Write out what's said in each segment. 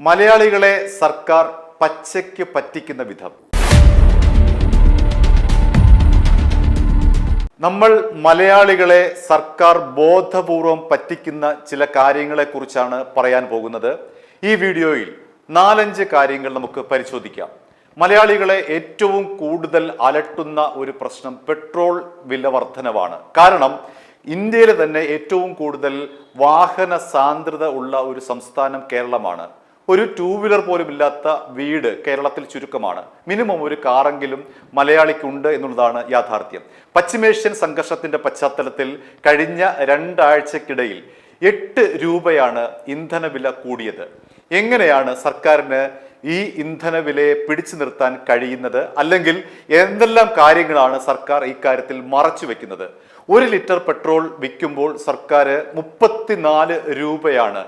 മലയാളികളെ സർക്കാർ പച്ചയ്ക്ക് പറ്റിക്കുന്ന വിധം. നമ്മൾ മലയാളികളെ സർക്കാർ ബോധപൂർവം പറ്റിക്കുന്ന ചില കാര്യങ്ങളെക്കുറിച്ചാണ് പറയാൻ പോകുന്നത്. ഈ വീഡിയോയിൽ 4-5 കാര്യങ്ങൾ നമുക്ക് പരിശോധിക്കാം. മലയാളികളെ ഏറ്റവും കൂടുതൽ അലട്ടുന്ന ഒരു പ്രശ്നം പെട്രോൾ വില വർധനവാണ്. കാരണം ഇന്ത്യയിൽ തന്നെ ഏറ്റവും കൂടുതൽ വാഹന സാന്ദ്രത ഉള്ള ഒരു സംസ്ഥാനം കേരളമാണ്. ഒരു 2 വീലർ പോലും ഇല്ലാത്ത വീട് കേരളത്തിൽ ചുരുക്കമാണ്. മിനിമം ഒരു കാറെങ്കിലും മലയാളിക്കുണ്ട് എന്നുള്ളതാണ് യാഥാർത്ഥ്യം. പശ്ചിമേഷ്യൻ സംഘർഷത്തിന്റെ പശ്ചാത്തലത്തിൽ കഴിഞ്ഞ 2 ആഴ്ചക്കിടയിൽ 8 രൂപയാണ് ഇന്ധനവില കൂടിയത്. എങ്ങനെയാണ് സർക്കാരിന് ഈ ഇന്ധനവിലയെ പിടിച്ചു നിർത്താൻ കഴിയുന്നത്? അല്ലെങ്കിൽ എന്തെല്ലാം കാര്യങ്ങളാണ് സർക്കാർ ഇക്കാര്യത്തിൽ മറച്ചു വെക്കുന്നത്? 1 ലിറ്റർ പെട്രോൾ വിൽക്കുമ്പോൾ സർക്കാർ 34 രൂപയാണ്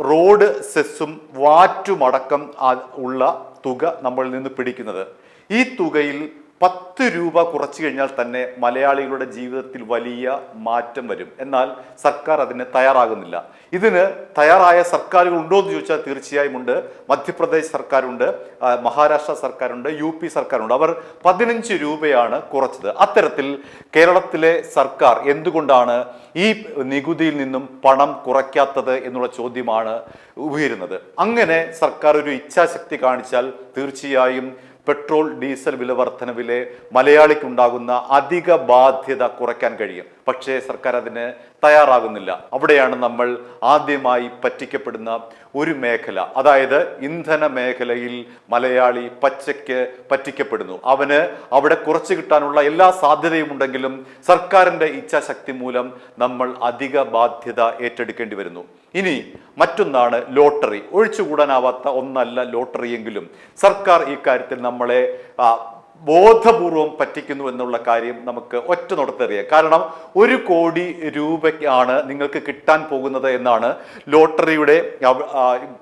റോഡ് സെസ്സും വാറ്റുമടക്കം ഉള്ള തുക നമ്മളിൽ നിന്ന് പിടിക്കുന്നത്. ഈ തുകയിൽ 10 രൂപ കുറച്ചു കഴിഞ്ഞാൽ തന്നെ മലയാളികളുടെ ജീവിതത്തിൽ വലിയ മാറ്റം വരും. എന്നാൽ സർക്കാർ അതിന് തയ്യാറാകുന്നില്ല. ഇതിന് തയ്യാറായ സർക്കാരുകൾ ഉണ്ടോ എന്ന് ചോദിച്ചാൽ തീർച്ചയായും ഉണ്ട്. മധ്യപ്രദേശ് സർക്കാരുണ്ട്, മഹാരാഷ്ട്ര സർക്കാരുണ്ട്, UP സർക്കാരുണ്ട്. അവർ 15 രൂപയാണ് കുറച്ചത്. അത്തരത്തിൽ കേരളത്തിലെ സർക്കാർ എന്തുകൊണ്ടാണ് ഈ നികുതിയിൽ നിന്നും പണം കുറയ്ക്കാത്തത് എന്നുള്ള ചോദ്യമാണ് ഉയരുന്നത്. അങ്ങനെ സർക്കാർ ഒരു ഇച്ഛാശക്തി കാണിച്ചാൽ തീർച്ചയായും പെട്രോൾ ഡീസൽ വില വർധനവിലെ മലയാളിക്കുണ്ടാകുന്ന അധിക ബാധ്യത കുറയ്ക്കാൻ കഴിയും. പക്ഷേ സർക്കാർ അതിന് തയ്യാറാകുന്നില്ല. അവിടെയാണ് നമ്മൾ ആദ്യമായി പറ്റിക്കപ്പെടുന്ന ഒരു മേഖല. അതായത് ഇന്ധന മേഖലയിൽ മലയാളി പച്ചയ്ക്ക് പറ്റിക്കപ്പെടുന്നു. അവന് അവിടെ കുറച്ച് കിട്ടാനുള്ള എല്ലാ സാധ്യതയും ഉണ്ടെങ്കിലും സർക്കാരിന്റെ ഇച്ഛാശക്തി മൂലം നമ്മൾ അധിക ബാധ്യത ഏറ്റെടുക്കേണ്ടി വരുന്നു. ഇനി മറ്റൊന്നാണ് ലോട്ടറി. ഒഴിച്ചുകൂടാനാവാത്ത ഒന്നല്ല ലോട്ടറി എങ്കിലും സർക്കാർ ഈ കാര്യത്തിൽ നമ്മളെ ബോധപൂർവം പറ്റിക്കുന്നു എന്നുള്ള കാര്യം നമുക്ക് ഒറ്റ നോട്ടത്തറിയാം. കാരണം 1 കോടി രൂപയ്ക്കാണ് നിങ്ങൾക്ക് കിട്ടാൻ പോകുന്നത് എന്നാണ് ലോട്ടറിയുടെ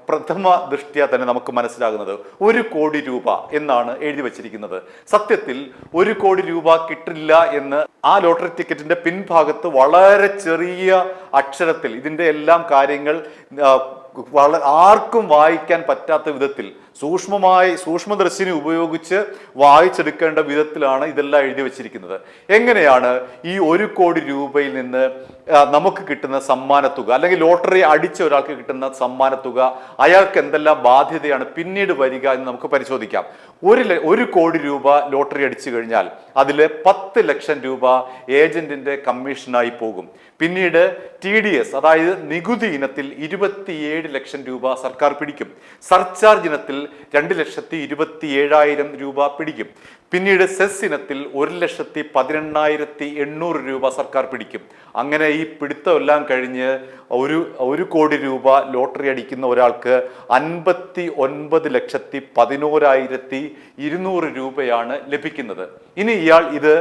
പ്രഥമ ദൃഷ്ട്യാ തന്നെ നമുക്ക് മനസ്സിലാകുന്നത്. 1 കോടി രൂപ എന്നാണ് എഴുതി വച്ചിരിക്കുന്നത്. സത്യത്തിൽ 1 കോടി രൂപ കിട്ടില്ല എന്ന് ആ ലോട്ടറി ടിക്കറ്റിന്റെ പിൻഭാഗത്ത് വളരെ ചെറിയ അക്ഷരത്തിൽ ഇതിന്റെ എല്ലാം കാര്യങ്ങൾ ആർക്കും വായിക്കാൻ പറ്റാത്ത വിധത്തിൽ സൂക്ഷ്മദർശിനി ഉപയോഗിച്ച് വായിച്ചെടുക്കേണ്ട വിധത്തിലാണ് ഇതെല്ലാം എഴുതി വെച്ചിരിക്കുന്നത്. എങ്ങനെയാണ് ഈ 1 കോടി രൂപയിൽ നിന്ന് നമുക്ക് കിട്ടുന്ന സമ്മാനത്തുക, അല്ലെങ്കിൽ ലോട്ടറി അടിച്ച ഒരാൾക്ക് കിട്ടുന്ന സമ്മാനത്തുക, അയാൾക്ക് എന്തെല്ലാം ബാധ്യതയാണ് പിന്നീട് വരിക എന്ന് നമുക്ക് പരിശോധിക്കാം. 1 കോടി രൂപ ലോട്ടറി അടിച്ചു കഴിഞ്ഞാൽ അതിൽ 10 ലക്ഷം രൂപ ഏജന്റിന്റെ കമ്മീഷനായി പോകും. പിന്നീട് TDS അതായത് നികുതി ഇനത്തിൽ 27 ലക്ഷം രൂപ സർക്കാർ പിടിക്കും. സർചാർജ് ഇനത്തിൽ 2,27,000 രൂപ പിടിക്കും. പിന്നീട് സെസ് ഇനത്തിൽ 1,18,800 രൂപ സർക്കാർ പിടിക്കും. അങ്ങനെ ഈ പിടുത്തം എല്ലാം കഴിഞ്ഞ് 1 കോടി രൂപ ലോട്ടറി അടിക്കുന്ന ഒരാൾക്ക് 59,11,200 രൂപയാണ് ലഭിക്കുന്നത്. ഇനി ഇയാൾ ഇത്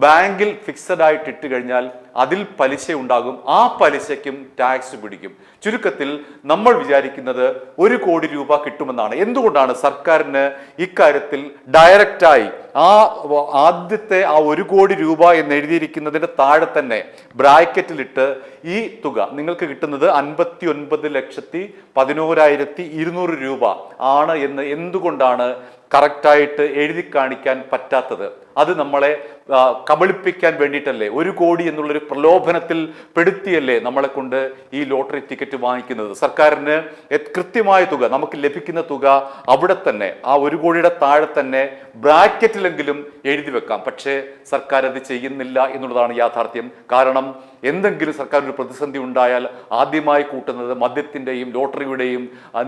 ബാങ്കിൽ ഫിക്സഡ് ആയിട്ട് ഇട്ട് കഴിഞ്ഞാൽ അതിൽ പലിശ ഉണ്ടാകും. ആ പലിശയ്ക്കും ടാക്സ് പിടിക്കും. ചുരുക്കത്തിൽ നമ്മൾ വിചാരിക്കുന്നത് 1 കോടി രൂപ കിട്ടുമെന്നാണ്. എന്തുകൊണ്ടാണ് സർക്കാരിന് ഇക്കാര്യത്തിൽ ഡയറക്റ്റായി ആദ്യത്തെ 1 കോടി രൂപ എന്ന് എഴുതിയിരിക്കുന്നതിന്റെ താഴെ തന്നെ ബ്രാക്കറ്റിലിട്ട് ഈ തുക നിങ്ങൾക്ക് കിട്ടുന്നത് 59,11,200 രൂപ ആണ് എന്ന് എന്തുകൊണ്ടാണ് കറക്റ്റായിട്ട് എഴുതി കാണിക്കാൻ പറ്റാത്തത്? അത് നമ്മളെ കബളിപ്പിക്കാൻ വേണ്ടിയിട്ടല്ലേ? 1 കോടി എന്നുള്ളൊരു പ്രലോഭനത്തിൽ പെടുത്തിയല്ലേ നമ്മളെ കൊണ്ട് ഈ ലോട്ടറി ടിക്കറ്റ് വാങ്ങിക്കുന്നത്? സർക്കാരിന് കൃത്യമായ തുക, നമുക്ക് ലഭിക്കുന്ന തുക അവിടെ തന്നെ ആ 1 കോടിയുടെ താഴെ തന്നെ ബ്രാക്കറ്റിലെങ്കിലും എഴുതി വെക്കാം. പക്ഷേ സർക്കാർ അത് ചെയ്യുന്നില്ല എന്നുള്ളതാണ് യാഥാർത്ഥ്യം. കാരണം എന്തെങ്കിലും സർക്കാർ ഒരു പ്രതിസന്ധി ഉണ്ടായാൽ ആദ്യമായി കൂട്ടുന്നത് മദ്യത്തിന്റെയും ലോട്ടറിയുടെയും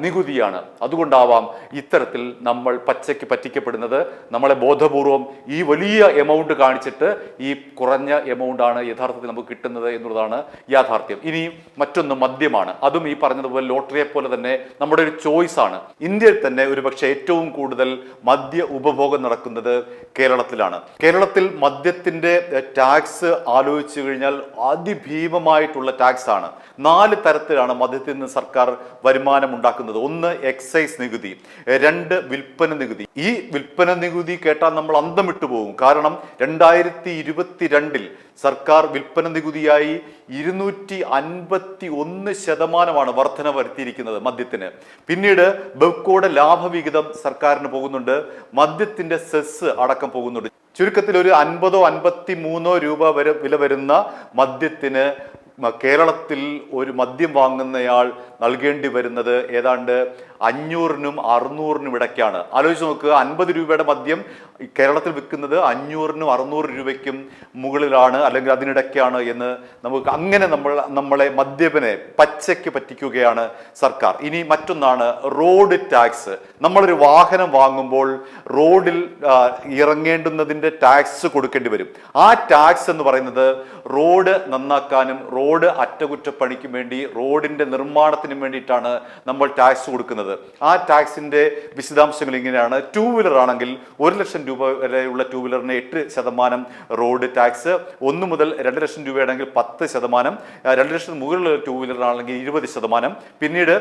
നികുതിയാണ്. അതുകൊണ്ടാവാം ഇത്തരത്തിൽ നമ്മൾ പച്ചയ്ക്ക് പറ്റിക്കപ്പെടുന്നത്. നമ്മളെ ബോധപൂർവം ഈ വലിയ എമൗണ്ട് കാണിച്ചിട്ട് ഈ കുറഞ്ഞ എമൗണ്ട് ആണ് യഥാർത്ഥത്തിൽ നമുക്ക് കിട്ടുന്നത് എന്നുള്ളതാണ് യാഥാർത്ഥ്യം. ഇനി മറ്റൊന്ന് മദ്യമാണ്. അതും ഈ പറഞ്ഞതുപോലെ ലോട്ടറിയെ പോലെ തന്നെ നമ്മുടെ ഒരു ചോയ്സ് ആണ്. ഇന്ത്യയിൽ തന്നെ ഒരുപക്ഷെ ഏറ്റവും കൂടുതൽ മദ്യ ഉപഭോഗം നടക്കുന്നത് കേരളത്തിലാണ്. കേരളത്തിൽ മദ്യത്തിന്റെ ടാക്സ് ആലോചിച്ചു കഴിഞ്ഞാൽ അതിഭീമമായിട്ടുള്ള ടാക്സ് ആണ്. 4 തരത്തിലാണ് മദ്യത്തിൽ നിന്ന് സർക്കാർ വരുമാനം ഉണ്ടാക്കുന്നത്. 1 എക്സൈസ് നികുതി, 2 വിൽപ്പന നികുതി, നികുതി. ഈ വിൽപ്പന നികുതി കേട്ടാൽ നമ്മൾ അന്തം വിട്ടു പോകും. കാരണം 2022 സർക്കാർ വിൽപ്പന നികുതിയായി 251% വർധന വരുത്തിയിരിക്കുന്നത് മദ്യത്തിന്. പിന്നീട് ബെവ്കോയുടെ ലാഭവിഹിതം സർക്കാരിന് പോകുന്നുണ്ട്, മദ്യത്തിന്റെ സെസ് അടക്കം പോകുന്നുണ്ട്. ചുരുക്കത്തിൽ ഒരു 50-53 രൂപ വരെ വില വരുന്ന മദ്യത്തിന് കേരളത്തിൽ ഒരു മദ്യം വാങ്ങുന്നയാൾ നൽകേണ്ടി വരുന്നത് ഏതാണ്ട് 500-നും 600-നും ഇടയ്ക്കാണ്. ആലോചിച്ച് നോക്കുക, 50 രൂപയുടെ മദ്യം കേരളത്തിൽ വിൽക്കുന്നത് 500-നും 600 രൂപയ്ക്കും മുകളിലാണ്, അല്ലെങ്കിൽ അതിനിടയ്ക്കാണ് എന്ന് നമുക്ക് അങ്ങനെ നമ്മളെ മദ്യപനെ പച്ചയ്ക്ക് പറ്റിക്കുകയാണ് സർക്കാർ. ഇനി മറ്റൊന്നാണ് റോഡ് ടാക്സ്. നമ്മളൊരു വാഹനം വാങ്ങുമ്പോൾ റോഡിൽ ഇറങ്ങേണ്ടുന്നതിൻ്റെ ടാക്സ് കൊടുക്കേണ്ടി വരും. ആ ടാക്സ് എന്ന് പറയുന്നത് റോഡ് നന്നാക്കാനും റോഡ് അറ്റകുറ്റപ്പണിക്കും വേണ്ടി, റോഡിന്റെ നിർമ്മാണത്തിനും വേണ്ടിയിട്ടാണ് നമ്മൾ ടാക്സ് കൊടുക്കുന്നത്. ആ ടാക്സിന്റെ വിശദാംശങ്ങൾ ഇങ്ങനെയാണ്. 2 വീലർ ആണെങ്കിൽ 1 ലക്ഷം രൂപ വരെയുള്ള 2 വീലറിന് 8% റോഡ് ടാക്സ്, 1 മുതൽ 2 ലക്ഷം രൂപയാണെങ്കിൽ 10%, 2 ലക്ഷം മുകളിലുള്ള 2 വീലർ ആണെങ്കിൽ 20%. പിന്നീട്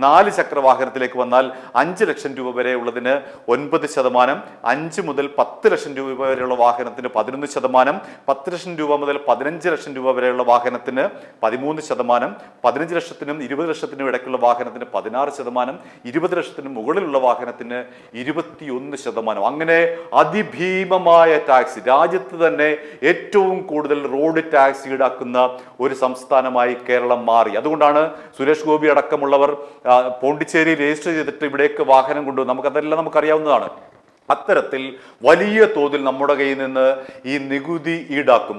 4 ചക്ര വാഹനത്തിലേക്ക് വന്നാൽ 5 ലക്ഷം രൂപ വരെ ഉള്ളതിന് 9%, 5 മുതൽ 10 ലക്ഷം രൂപ വരെയുള്ള വാഹനത്തിന് 11%, 10 ലക്ഷം രൂപ മുതൽ 15 ലക്ഷം രൂപ വരെയുള്ള വാഹനത്തിന് 13%, 15 ലക്ഷത്തിനും 20 ലക്ഷത്തിനും ഇടയ്ക്കുള്ള വാഹനത്തിന് 16%, 20 ലക്ഷത്തിന് മുകളിലുള്ള വാഹനത്തിന് 21%. അങ്ങനെ അതിഭീമമായ ടാക്സ്. രാജ്യത്ത് തന്നെ ഏറ്റവും കൂടുതൽ റോഡ് ടാക്സ് ഈടാക്കുന്ന ഒരു സംസ്ഥാനമായി കേരളം മാറി. അതുകൊണ്ടാണ് സുരേഷ് ഗോപി അടക്കമുള്ളവർ പോണ്ടിച്ചേരി രജിസ്റ്റർ ചെയ്തിട്ട് ഇവിടേക്ക് വാഹനം കൊണ്ടുവന്നു. നമുക്കതെല്ലാം നമുക്കറിയാവുന്നതാണ്. അത്തരത്തിൽ വലിയ തോതിൽ നമ്മുടെ കയ്യിൽ നിന്ന് ഈ നികുതി ഈടാക്കും,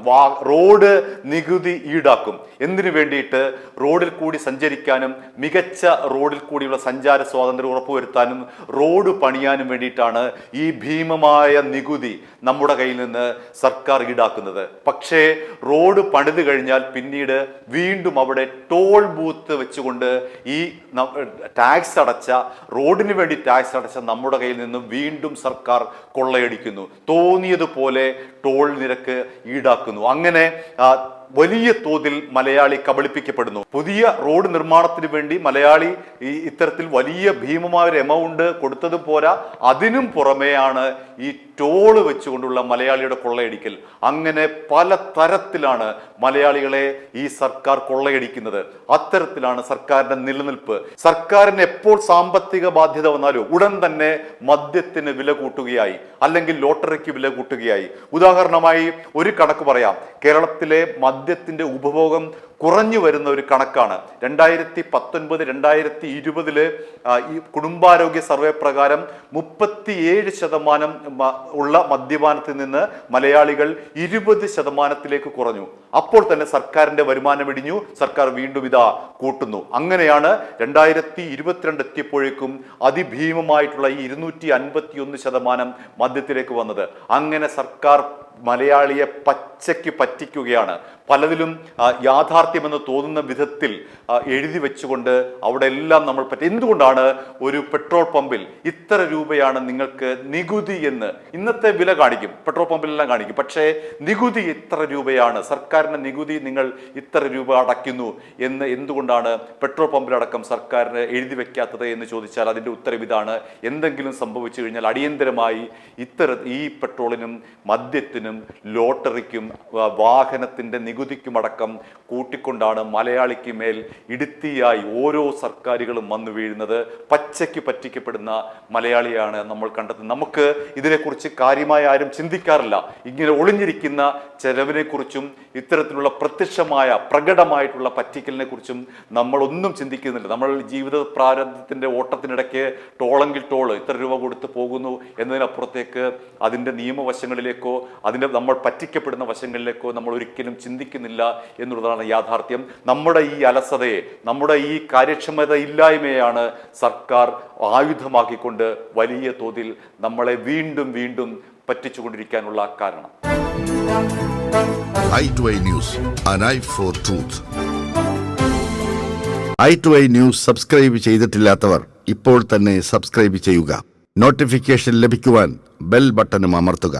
റോഡ് നികുതി ഈടാക്കും. എന്തിനു വേണ്ടിയിട്ട്? റോഡിൽ കൂടി സഞ്ചരിക്കാനും മികച്ച റോഡിൽ കൂടിയുള്ള സഞ്ചാര സ്വാതന്ത്ര്യം ഉറപ്പുവരുത്താനും റോഡ് പണിയാനും വേണ്ടിയിട്ടാണ് ഈ ഭീമമായ നികുതി നമ്മുടെ കയ്യിൽ നിന്ന് സർക്കാർ ഈടാക്കുന്നത്. പക്ഷേ റോഡ് പണിത് കഴിഞ്ഞാൽ പിന്നീട് വീണ്ടും അവിടെ ടോൾ ബൂത്ത് വെച്ചുകൊണ്ട് ഈ ടാക്സ് അടച്ച, റോഡിന് വേണ്ടി ടാക്സ് അടച്ച നമ്മുടെ കയ്യിൽ നിന്ന് വീണ്ടും സർക്കാർ കൊള്ളയടിക്കുന്നു. തോന്നിയതുപോലെ ടോൾ നിരക്ക് ഈടാക്കുന്നു. അങ്ങനെ വലിയ തോതിൽ മലയാളി കബളിപ്പിക്കപ്പെടുന്നു. പുതിയ റോഡ് നിർമ്മാണത്തിന് വേണ്ടി മലയാളി ഇത്തരത്തിൽ വലിയ ഭീമമായ ഒരു എമൗണ്ട് കൊടുത്തത് പോരാ, അതിനും പുറമെയാണ് ഈ ടോള് വെച്ചുകൊണ്ടുള്ള മലയാളിയുടെ കൊള്ളയടിക്കൽ. അങ്ങനെ പല തരത്തിലാണ് മലയാളികളെ ഈ സർക്കാർ കൊള്ളയടിക്കുന്നത്. അത്തരത്തിലാണ് സർക്കാരിന്റെ നിലനിൽപ്പ്. സർക്കാരിന് എപ്പോൾ സാമ്പത്തിക ബാധ്യത വന്നാലും ഉടൻ തന്നെ മദ്യത്തിന് വില കൂട്ടുകയായി, അല്ലെങ്കിൽ ലോട്ടറിക്ക് വില കൂട്ടുകയായി. ഉദാഹരണമായി ഒരു കണക്ക് പറയാം. കേരളത്തിലെ മദ്യത്തിന്റെ ഉപഭോഗം കുറഞ്ഞു വരുന്ന ഒരു കണക്കാണ്. 2019-2020 ഈ കുടുംബാരോഗ്യ സർവേ പ്രകാരം 37% ഉള്ള മദ്യപാനത്തിൽ നിന്ന് മലയാളികൾ 20% കുറഞ്ഞു. അപ്പോൾ തന്നെ സർക്കാരിന്റെ വരുമാനം ഇടിഞ്ഞു. സർക്കാർ വീണ്ടും ഇതാ കൂട്ടുന്നു. അങ്ങനെയാണ് 2022 എത്തിയപ്പോഴേക്കും അതിഭീമമായിട്ടുള്ള ഈ 251% മദ്യത്തിലേക്ക് വന്നത്. അങ്ങനെ സർക്കാർ മലയാളിയെ പച്ചയ്ക്ക് പറ്റിക്കുകയാണ്. പലതിലും യാഥാർത്ഥ്യമെന്ന് തോന്നുന്ന വിധത്തിൽ എഴുതി വെച്ചുകൊണ്ട് അവിടെ എല്ലാം നമ്മൾ എന്തുകൊണ്ടാണ് ഒരു പെട്രോൾ പമ്പിൽ ഇത്ര രൂപയാണ് നിങ്ങൾക്ക് നികുതി എന്ന് ഇന്നത്തെ വില കാണിക്കും, പെട്രോൾ പമ്പിലെല്ലാം കാണിക്കും. പക്ഷേ നികുതി ഇത്ര രൂപയാണ്, സർക്കാരിന്റെ നികുതി നിങ്ങൾ ഇത്ര രൂപ അടയ്ക്കുന്നു എന്ന് എന്തുകൊണ്ടാണ് പെട്രോൾ പമ്പിലടക്കം സർക്കാരിന് എഴുതി വെക്കാത്തത് എന്ന് ചോദിച്ചാൽ അതിൻ്റെ ഉത്തരം ഇതാണ്. എന്തെങ്കിലും സംഭവിച്ചു കഴിഞ്ഞാൽ അടിയന്തരമായി ഈ പെട്രോളിനും മദ്യത്തിനും ലോട്ടറിക്കും വാഹനത്തിന്റെ നികുതിക്കുമടക്കം കൂട്ടിക്കൊണ്ടാണ് മലയാളിക്ക് മേൽ ഇടുത്തിയായി ഓരോ സർക്കാരുകളും വന്നു വീഴുന്നത്. പച്ചയ്ക്ക് പറ്റിക്കപ്പെടുന്ന മലയാളിയാണ് നമ്മൾ കണ്ടെത്തുന്നത്. നമുക്ക് ഇതിനെക്കുറിച്ച് കാര്യമായി ആരും ചിന്തിക്കാറില്ല. ഇങ്ങനെ ഒളിഞ്ഞിരിക്കുന്ന ചെലവിനെ കുറിച്ചും ഇത്തരത്തിലുള്ള പ്രത്യക്ഷമായ പ്രകടമായിട്ടുള്ള പറ്റിക്കലിനെ കുറിച്ചും നമ്മളൊന്നും ചിന്തിക്കുന്നില്ല. നമ്മൾ ജീവിത പ്രാരംഭത്തിന്റെ ഓട്ടത്തിനിടയ്ക്ക് ടോളെങ്കിൽ ടോള് ഇത്ര രൂപ കൊടുത്ത് പോകുന്നു എന്നതിനപ്പുറത്തേക്ക് അതിൻ്റെ നിയമവശങ്ങളിലേക്കോ അതിൻ്റെ നമ്മൾ പറ്റിക്കപ്പെടുന്ന വശങ്ങളിലേക്കോ നമ്മൾ ഒരിക്കലും ചിന്തിക്കുന്നില്ല എന്നുള്ളതാണ് യാഥാർത്ഥ്യം. നമ്മുടെ ഈ അലസതയെ, നമ്മുടെ ഈ കാര്യക്ഷമത ഇല്ലായ്മയാണ് സർക്കാർ ആയുധമാക്കിക്കൊണ്ട് വലിയ തോതിൽ നമ്മളെ വീണ്ടും വീണ്ടും പറ്റിച്ചുകൊണ്ടിരിക്കാനുള്ള കാരണം. i2i News, an eye for truth. i2i News subscribe ചെയ്തിട്ടില്ലാത്തവർ ഇപ്പോൾ തന്നെ സബ്സ്ക്രൈബ് ചെയ്യുക. നോട്ടിഫിക്കേഷൻ ലഭിക്കുവാൻ ബെൽ ബട്ടണും അമർത്തുക.